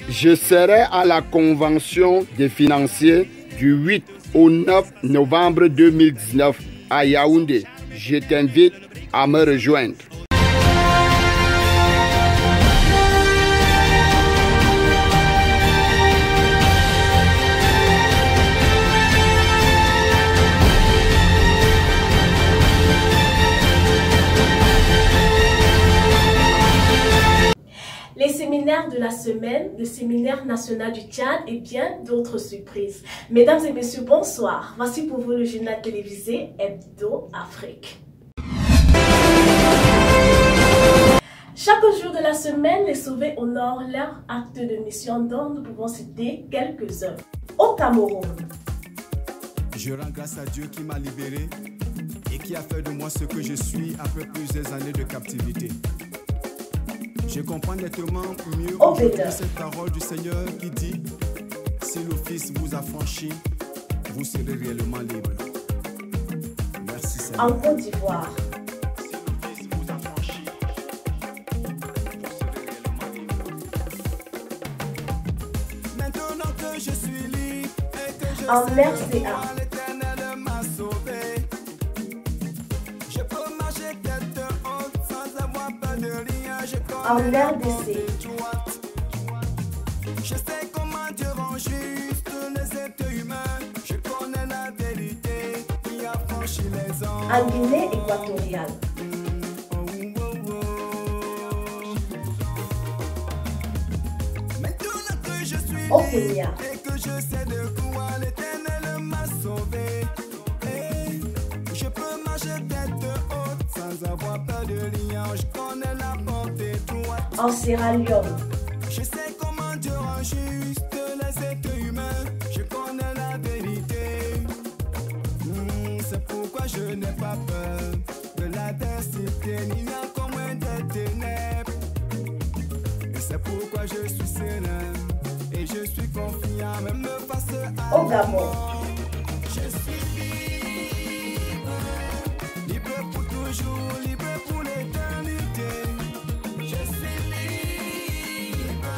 Je serai à la convention des financiers du 8 au 9 novembre 2019 à Yaoundé. Je t'invite à me rejoindre. Les séminaires de la semaine, le séminaire national du Tchad et bien d'autres surprises. Mesdames et messieurs, bonsoir. Voici pour vous le journal télévisé Hebdo Afrique. Chaque jour de la semaine, les sauvés honorent leur acte de mission dont nous pouvons citer quelques-uns. Au Cameroun. Je rends grâce à Dieu qui m'a libéré et qui a fait de moi ce que je suis après plusieurs années de captivité. Je comprends nettement mieux aujourd'hui cette parole du Seigneur qui dit « Si le Fils vous a franchi, vous serez réellement libre. » Merci Seigneur. En Côte d'Ivoire. Si le Fils vous a franchi, vous serez réellement libre. Maintenant que je suis libre et que je En sais RCA. que l'Éternel m'a sauvé, je peux marcher tête haute sans avoir peur de rien. En RDC. Je sais comment Dieu rend juste les êtres humains. Je connais la vérité qui a franchi les hommes. En Guinée équatoriale. Maintenant que je suis Au Kenya. et que je sais de quoi l'Éternel m'a sauvé, et je peux marcher tête haute sans avoir peur de rien. Je connais la portée droite. En Sierra Leone. Je sais comment Dieu rend juste les êtres humains. Je connais la vérité. C'est pourquoi je n'ai pas peur de l'adversité, ni encore moins des ténèbres. Et c'est pourquoi je suis serein et je suis confiant, même face à Au Gabon. je suis libre, libre pour toujours, libre pour l'éternité. Je suis libre,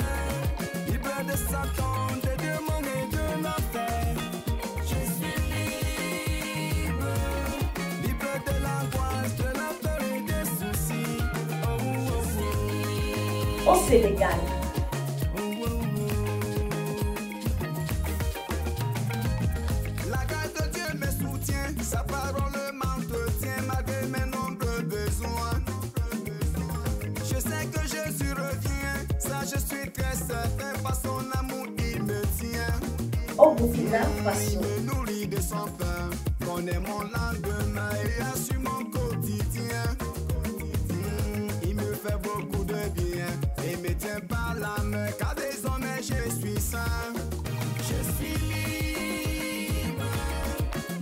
libre de Satan, de démons et de l'enfer. Je suis libre, libre de l'angoisse, de la peur et des soucis. Oh, oh, oh. Au Sénégal. La grâce de Dieu me soutient, sa parole m'entretient malgré mes nombreux besoins. Je sais que Jésus revient, ça je suis très certain, par son amour il me tient. Au Burkina Faso. Il me nourrit de son pain, connaît mon lendemain et assure mon quotidien. Il me fait beaucoup de bien et me tient par la main, car désormais je suis saint. Je suis libre,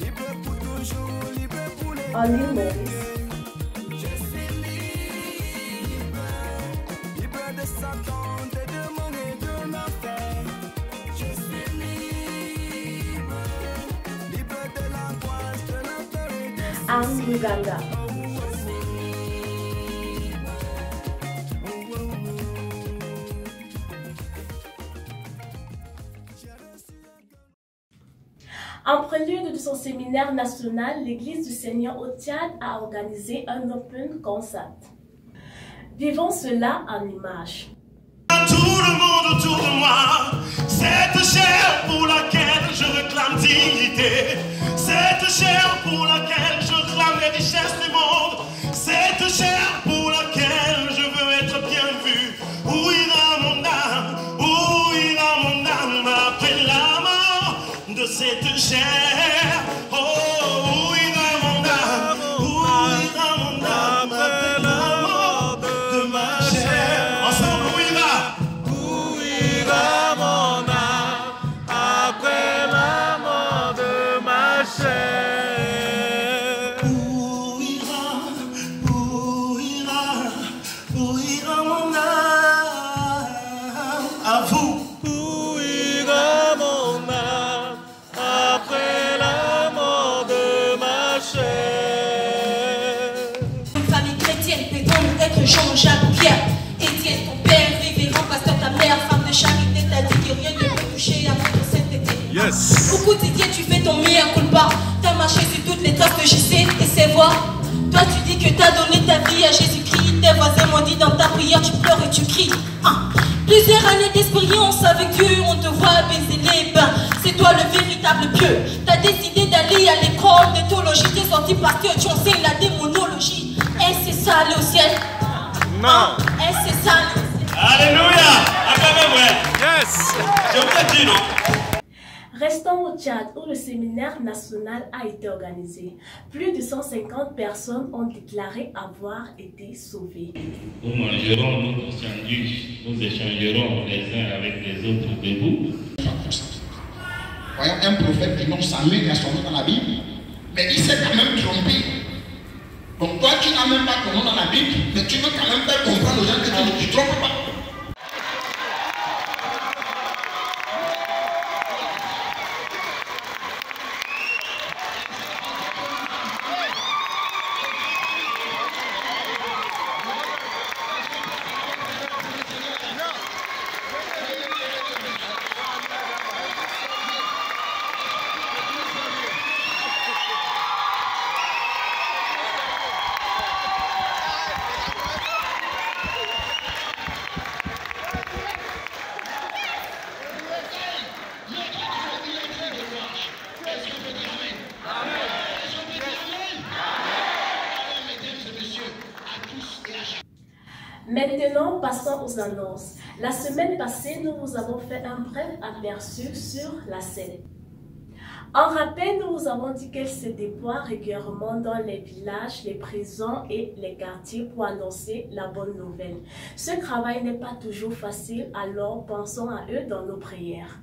libre pour toujours, libre pour les En île Maurice. je suis libre, libre de Satan, des démons et de l'enfer. Je suis libre, libre de l'angoisse, de la peur et des En Ouganda. En prélude de son séminaire national, l'Église du Seigneur au Tchad a organisé un open concert. Vivons cela en images. Tout le monde autour de moi, cette chair pour laquelle je réclame dignité, cette chair pour laquelle je réclame les richesses du monde, cette chair pour laquelle je veux être bien vu. Où ira mon âme? Où ira mon âme après la mort de cette chair? Oh, où ira mon âme? Où ira mon âme après la mort de ma chair? Ensemble, où ira? Où ira mon âme après la mort de ma chair? Où ira que t'as donné ta vie à Jésus-Christ. Tes voisins m'ont dit dans ta prière, tu pleures et tu cries. Plusieurs années d'expérience avec Dieu, on te voit baiser les bains. C'est toi le véritable Dieu. T'as décidé d'aller à l'école de théologie. T'es sorti parce que tu enseignes la démonologie. Est-ce c'est ça aller au ciel? Non. Est-ce c'est ça aller au ciel? Alléluia. Yes. Je vous dis non. Restons au Tchad où le séminaire national a été organisé. Plus de 150 personnes ont déclaré avoir été sauvées. Nous mangerons notre sandwich, nous échangerons les uns avec les autres debout. Voyons un prophète qui nomme Samuel, il y a son nom dans la Bible, mais il s'est quand même trompé. Donc toi, tu n'as même pas ton nom dans la Bible, mais tu veux quand même faire comprendre aux gens que tu ne te trompes pas. Maintenant, passons aux annonces. La semaine passée, nous vous avons fait un bref aperçu sur la scène. En rappel, nous vous avons dit qu'elle se déploie régulièrement dans les villages, les prisons et les quartiers pour annoncer la bonne nouvelle. Ce travail n'est pas toujours facile, alors pensons à eux dans nos prières.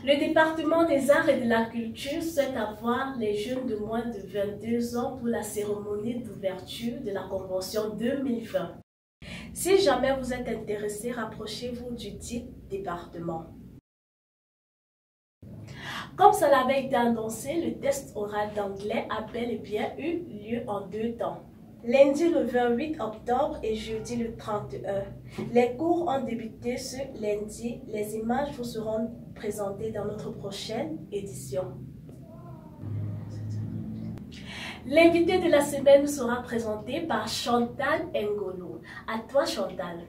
Le département des arts et de la culture souhaite avoir les jeunes de moins de 22 ans pour la cérémonie d'ouverture de la convention 2020. Si jamais vous êtes intéressé, rapprochez-vous du dit département. Comme ça l'avait été annoncé, le test oral d'anglais a bel et bien eu lieu en 2 temps. Lundi le 28 octobre et jeudi le 31. Les cours ont débuté ce lundi. Les images vous seront présentées dans notre prochaine édition. L'invité de la semaine sera présenté par Chantal Ngolo. À toi Chantal.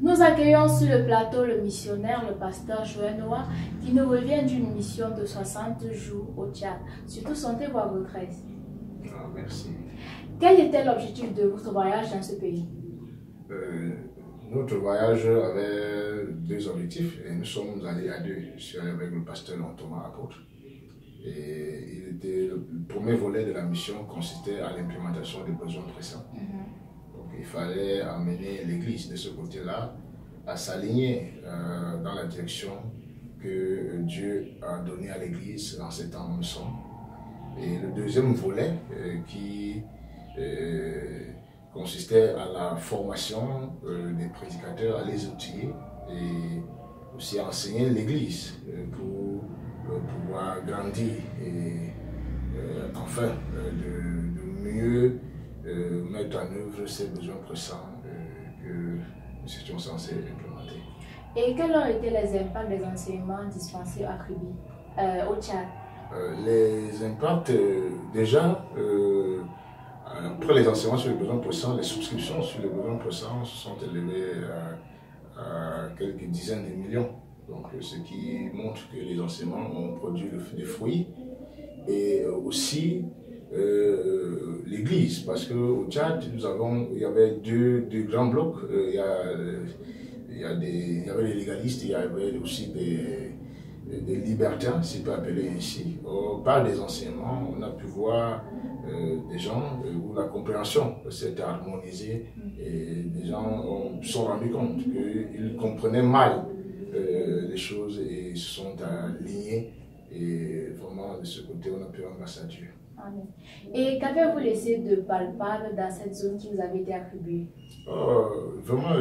Nous accueillons sur le plateau le missionnaire, le pasteur Joël Noah, qui nous revient d'une mission de 60 jours au Tchad. Surtout, sentez-vous à votre aise. Merci. Quel était l'objectif de votre voyage dans ce pays? Notre voyage avait 2 objectifs et nous sommes allés à 2. Je suis allé avec le pasteur Thomas apôtre. Et le premier volet de la mission consistait à l'implémentation des besoins pressants. Donc il fallait amener l'Église de ce côté-là à s'aligner dans la direction que Dieu a donnée à l'Église en ces temps où nous sommes. Et le deuxième volet qui consistait à la formation des prédicateurs, à les outiller et aussi à enseigner l'Église pour pouvoir grandir et enfin de mieux mettre en œuvre ces besoins pressants que nous étions censés implémenter. Et quels ont été les impacts des enseignements dispensés à Kribi, au Tchad? Les impacts, déjà, après les enseignements sur les besoins pressants, les subscriptions sur les besoins pressants se sont élevées à quelques dizaines de millions. Donc, ce qui montre que les enseignements ont produit des fruits. Et aussi l'Église, parce qu'au Tchad, il y avait deux grands blocs. Il y avait les légalistes, il y avait aussi des libertins, si on peut appeler ainsi. Par des enseignements, on a pu voir des gens où la compréhension s'était harmonisée et des gens se sont rendus compte qu'ils comprenaient mal les choses et se sont alignés. Et vraiment, de ce côté, on a pu rendre grâce à Dieu. Amen. Et qu'avez-vous laissé de palpable dans cette zone qui vous avait été attribuée? Vraiment,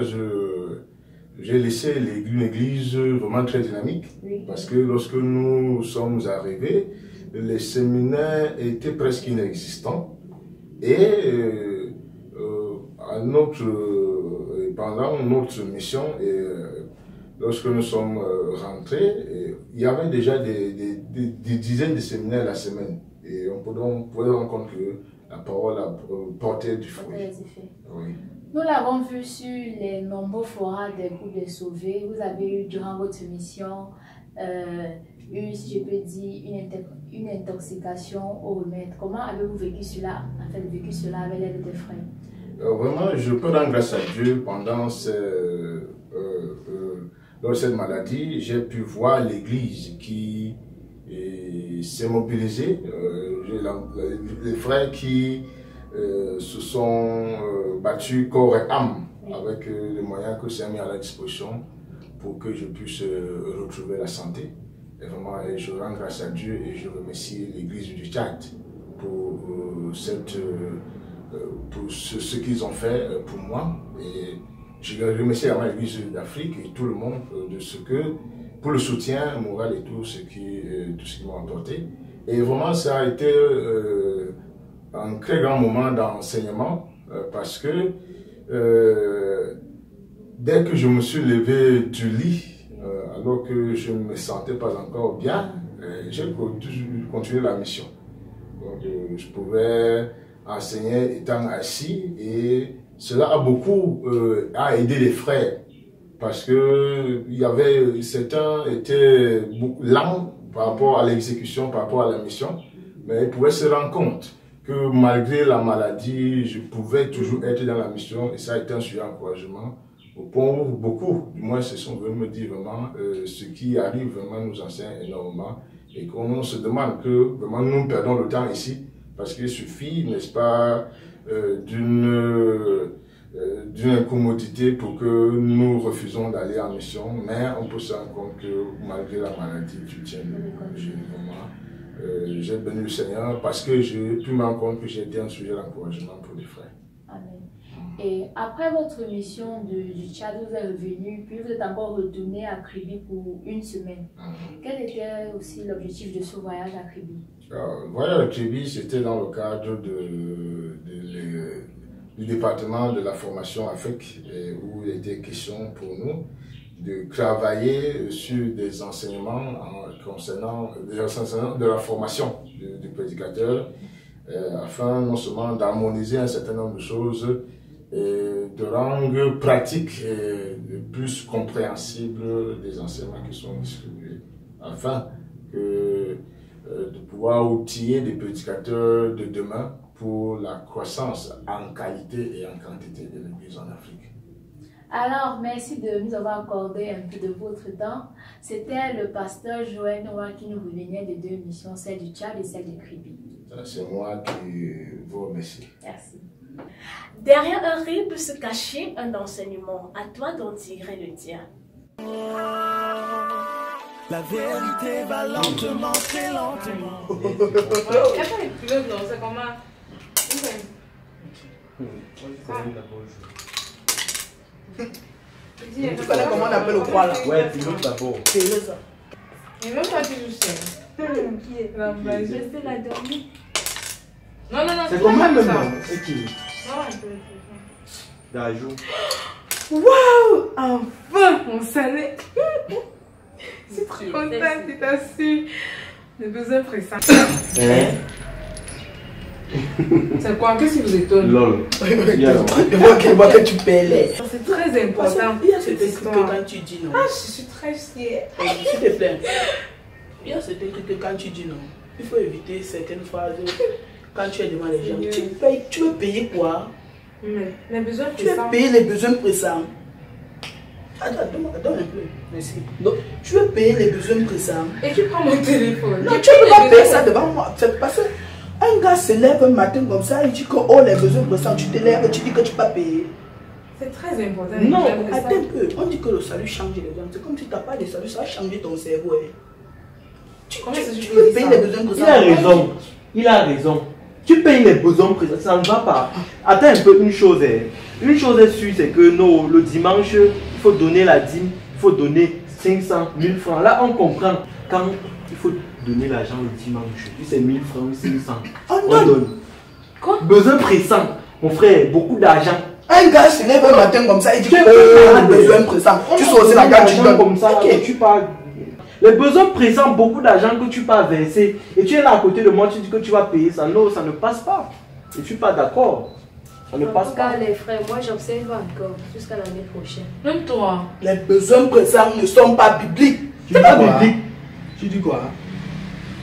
j'ai laissé une église vraiment très dynamique, oui. Parce que lorsque nous sommes arrivés, les séminaires étaient presque inexistants et pendant notre mission, lorsque nous sommes rentrés, il y avait déjà des dizaines de séminaires la semaine et on pouvez rendre compte que la parole a porté du fruit. Oui. Nous l'avons vu sur les nombreux forats des groupes des sauvés. Vous avez eu durant votre mission si je peux dire, une intoxication au remède. Comment avez-vous vécu cela, avec l'aide des frères? Vraiment, je peux rendre grâce à Dieu pendant dans cette maladie. J'ai pu voir l'Église qui s'est mobilisée. Les frères qui se sont battus corps et âme avec les moyens que j'ai mis à la disposition pour que je puisse retrouver la santé. Et vraiment, je rends grâce à Dieu et je remercie l'Église du Tchad pour ce qu'ils ont fait pour moi. Et je remercie vraiment l'Église d'Afrique et tout le monde pour le soutien moral et tout ce qu'ils m'ont apporté. Et vraiment, ça a été un très grand moment d'enseignement parce que dès que je me suis levé du lit, alors que je ne me sentais pas encore bien, j'ai continué la mission. Donc, je pouvais enseigner étant assis et cela a beaucoup aidé les frères parce que certains étaient lents par rapport à l'exécution, par rapport à la mission, mais ils pouvaient se rendre compte que malgré la maladie, je pouvais toujours être dans la mission et ça a été un sujet d'encouragement. Pour beaucoup, du moins, se sont venus me dire vraiment ce qui arrive vraiment nous enseigne énormément et qu'on se demande que vraiment nous perdons le temps ici parce qu'il suffit, n'est-ce pas, d'une incommodité pour que nous refusons d'aller en mission, mais on peut se rendre compte que malgré la maladie, tu tiens vraiment. J'ai béni le Seigneur parce que j'ai pu me rendre compte que j'ai été un sujet d'encouragement pour les frères. Amen. Et après votre mission du Tchad, vous êtes revenu, puis vous êtes encore retourné à Kribi pour une semaine. Quel était aussi l'objectif de ce voyage à Kribi? Le voyage à Kribi, c'était dans le cadre du département de la formation Afrique, où il était question pour nous de travailler sur des enseignements concernant de la formation du prédicateur, afin non seulement d'harmoniser un certain nombre de choses, et de rendre pratique et plus compréhensible des enseignements qui sont distribués, afin de pouvoir outiller des prédicateurs de demain pour la croissance en qualité et en quantité de l'Église en Afrique. Alors, merci de nous avoir accordé un peu de votre temps. C'était le pasteur Joël Noah qui nous revenait de deux missions, celle du Tchad et celle de Kribi. C'est moi qui vous remercie. Merci. Derrière un rire peut se cacher un enseignement. À toi d'en tirer le tien. La vérité va lentement, très lentement. Attends, les pilotes, non, c'est comment? Tu connais comment on appelle le roi là? Ouais, pilote d'abord. C'est ça. Et même quand tu joues seul. Qui est là? Je sais la dernière. Non, non, non. C'est comment même c'est qui? Non, un peu. D'Ajout. Waouh! Enfin, on savait. Je suis trop contente, tu t'as su. Les besoins pressants. C'est quoi? Qu'est-ce qui vous étonne? Lol. Je vois que tu payes. C'est très important. Il y a certains trucs que quand tu dis non. Ah, je suis très fière. S'il te plaît. Il y a certains trucs que quand tu dis non, il faut éviter certaines phrases. Quand tu es devant les gens, tu veux payer quoi? Les besoins pressants. Tu veux payer les besoins pressants. Attends, donne un peu. Merci. Donc, tu veux payer les besoins pressants. Et tu prends mon téléphone. Non, tu ne peux pas payer ça devant moi. C'est parce qu'un gars se lève un matin comme ça, il dit que oh, les besoins pressants, tu te lèves et tu dis que tu ne peux pas payer. C'est très important. Non, attends un peu. On dit que le salut change les gens. C'est comme si tu n'as pas de salut, ça va changer ton cerveau. Tu veux payer les besoins pressants. Il a raison. Il a raison. Tu payes les besoins présents, ça ne va pas. Attends un peu une chose. Une chose est sûre, c'est que le dimanche, il faut donner la dîme, il faut donner 500, 1000 francs. Là, on comprend quand il faut donner l'argent le dimanche. Si c'est 1000 francs ou 500, on donne. Quoi? Besoin pressant, mon frère, beaucoup d'argent. Un gars se lève un matin comme ça, il dit que oh, besoin pressant. Tu sors aussi la gare, tu donnes comme ça, okay. Tu parles. Les besoins pressants, beaucoup d'argent que tu peux verser. Et tu es là à côté de moi, tu dis que tu vas payer ça. Non, ça ne passe pas. Je ne suis pas d'accord. Ça ne passe pas. En tout cas, les frères, moi j'observe encore jusqu'à l'année prochaine. Même toi. Les besoins pressants ne sont pas bibliques. C'est pas biblique. Tu dis quoi?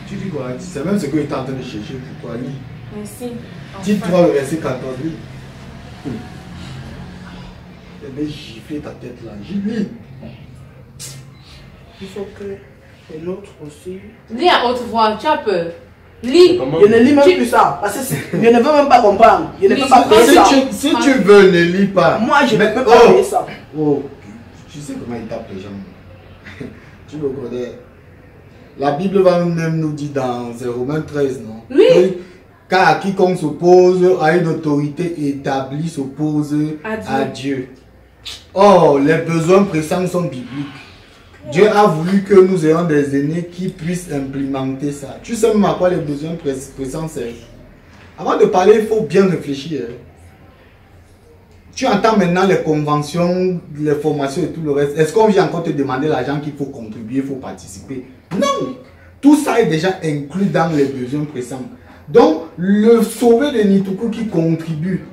Tu dis quoi? C'est même ce que tu es en train de chercher. Pourquoi lui? Merci. Dis-toi le verset 14. Je vais gifler ta tête là. Lis. Il faut que les autres aussi. Lis à haute voix, tu as peur. Lis. Je ne lis même plus ça. Parce que je ne veux même pas comprendre. Je ne peux pas payer ça. Si tu veux, ne lis pas. Moi, je ne peux pas payer ça. Oh, tu sais comment il tape les gens. Tu le connais. La Bible va même nous dire dans Romains 13, non? Oui. Car quiconque s'oppose à une autorité établie s'oppose à Dieu. Oh, les besoins pressants sont bibliques. Dieu a voulu que nous ayons des aînés qui puissent implémenter ça. Tu sais même à quoi les besoins pressants servent. Avant de parler, il faut bien réfléchir. Tu entends maintenant les conventions, les formations et tout le reste. Est-ce qu'on vient encore te demander l'argent qu'il faut contribuer, il faut participer? Non! Tout ça est déjà inclus dans les besoins pressants. Donc, le sauvé de Nituku qui contribue,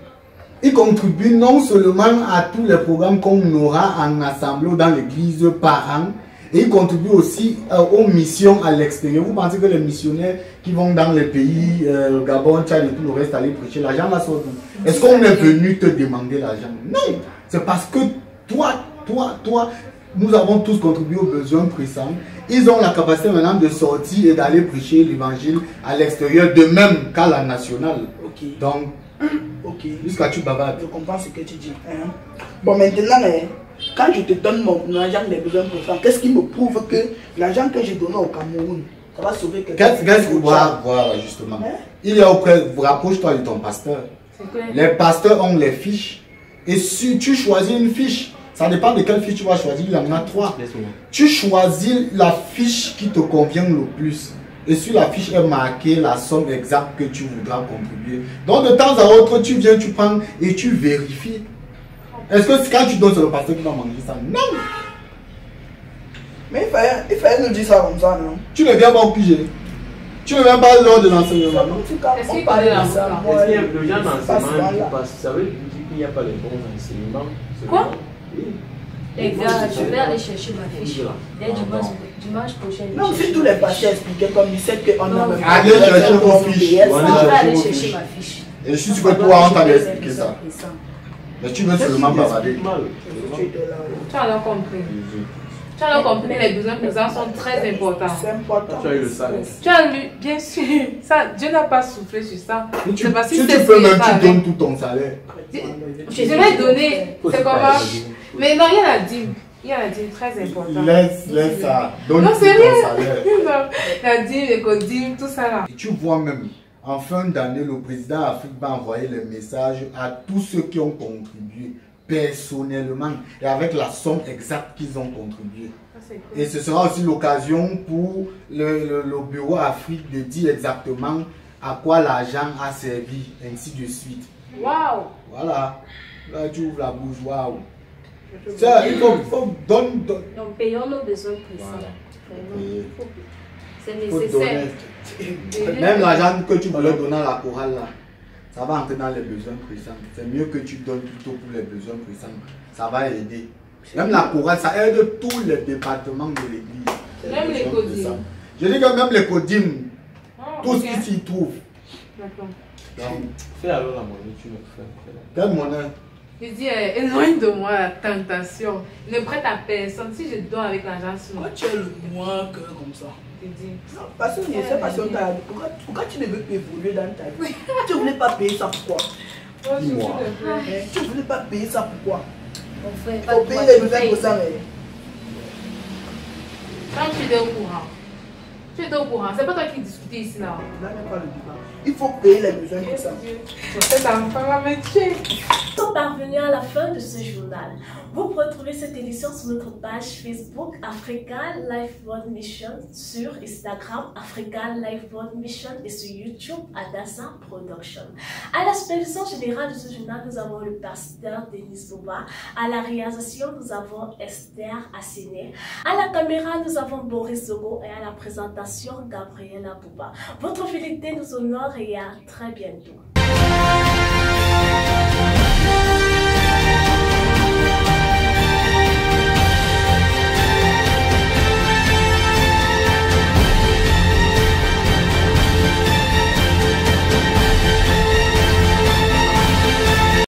il contribue non seulement à tous les programmes qu'on aura en assemblée ou dans l'église par an, et il contribue aussi aux missions à l'extérieur. Vous pensez que les missionnaires qui vont dans les pays, Gabon, Tchad et tout le reste, aller prêcher, l'argent là sort d'où? Est-ce qu'on est venu te demander l'argent? Non! C'est parce que toi, nous avons tous contribué aux besoins pressants. Ils ont la capacité maintenant de sortir et d'aller prêcher l'évangile à l'extérieur, de même qu'à la nationale. Ok. Donc, jusqu'à tu bavardes. Je comprends ce que tu dis. Hein? Bon, maintenant, quand je te donne mon argent des besoins pressants, qu'est-ce qui me prouve que l'argent que j'ai donné au Cameroun, ça va sauver quelqu'un? Qu'est-ce que vous voir justement? Il y a auprès, rapproche-toi de ton pasteur. Les pasteurs ont les fiches. Et si tu choisis une fiche, ça dépend de quelle fiche tu vas choisir, il y en a 3. Tu choisis la fiche qui te convient le plus. Et sur la fiche est marquée la somme exacte que tu voudras contribuer. Donc de temps à autre, tu viens, tu prends et tu vérifies. Est-ce que quand tu donnes, c'est le pasteur qui va manger ça? Non! Mais il fallait nous dire ça comme ça, non? Tu ne viens pas au QG. Tu ne viens pas lors de l'enseignement. Est-ce qu'il connaît la Est-ce qu'il y a le genre d'enseignement qui passe? Ça veut dire qu'il n'y a pas les bons enseignements. Quoi? Oui. Les gars, je vais aller chercher ma fiche. Dès dimanche prochain. Non, si tous les pasteurs expliquaient comme ils savent qu'on a même. Allez chercher vos fiches. Je vais aller chercher ma fiche. Et je suis sûr que toi, on t'avait expliqué ça. Mais tu veux seulement bavarder. Tu as alors compris. Tu as alors compris que les besoins présents sont très importants. C'est important. Tu as eu le salaire. Tu as lu, bien sûr. Ça, Dieu n'a pas soufflé sur ça. Si tu peux même, tu donnes tout ton salaire. Je vais donner. C'est comment? Mais non, il y a la dîme. Il y a la dîme très importante. Laisse ça. Donne non, tout c'est ton rien. salaire. La dîme, les codimes, tout ça là. Et tu vois même, en fin d'année, le président Afrique va envoyer les messages à tous ceux qui ont contribué personnellement et avec la somme exacte qu'ils ont contribué. Et ce sera aussi l'occasion pour le bureau Afrique de dire exactement à quoi l'argent a servi, ainsi de suite. Waouh! Voilà. Là, tu ouvres la bouche, waouh. Ça, il faut donner. Donc, payons nos besoins pressants. C'est nécessaire. Même l'argent que tu voulais donner à la chorale, là, ça va entrer dans les besoins pressants. C'est mieux que tu donnes plutôt pour les besoins pressants. Ça va aider. Même la chorale, ça aide tous les départements de l'église. Même les codimes. Je dis que même les codimes, tout ce qui s'y trouve. D'accord. Fais alors la monnaie, tu le fais. Quelle monnaie? Je dis, éloigne de moi la tentation. Ne prête à personne. Si je donne avec l'argent sur moi. Pourquoi tu es le moins que comme ça? Je dis. Non, parce que je sais pas si on t'a dit. Pourquoi tu ne veux pas évoluer dans ta vie? Tu ne voulais pas payer ça pourquoi? Dis-moi. Tu ne voulais pas payer ça pourquoi? On fait pas de payer les besoins pour ça. Quand tu es au courant. Tu es au courant. C'est pas toi qui discutais ici là. Là n'est pas le débat. Il faut payer les besoins pour ça. Cet enfant va me tuer. Nous sommes parvenus à la fin de ce journal. Vous pouvez retrouver cette édition sur notre page Facebook Africa Life World Mission, sur Instagram Africa Life World Mission et sur YouTube Adassa Production. À la supervision générale de ce journal, nous avons le pasteur Denis Bouba. À la réalisation, nous avons Esther Assene. À la caméra, nous avons Boris Zogo et à la présentation, Gabriela Bouba. Votre fidélité nous honore et à très bientôt.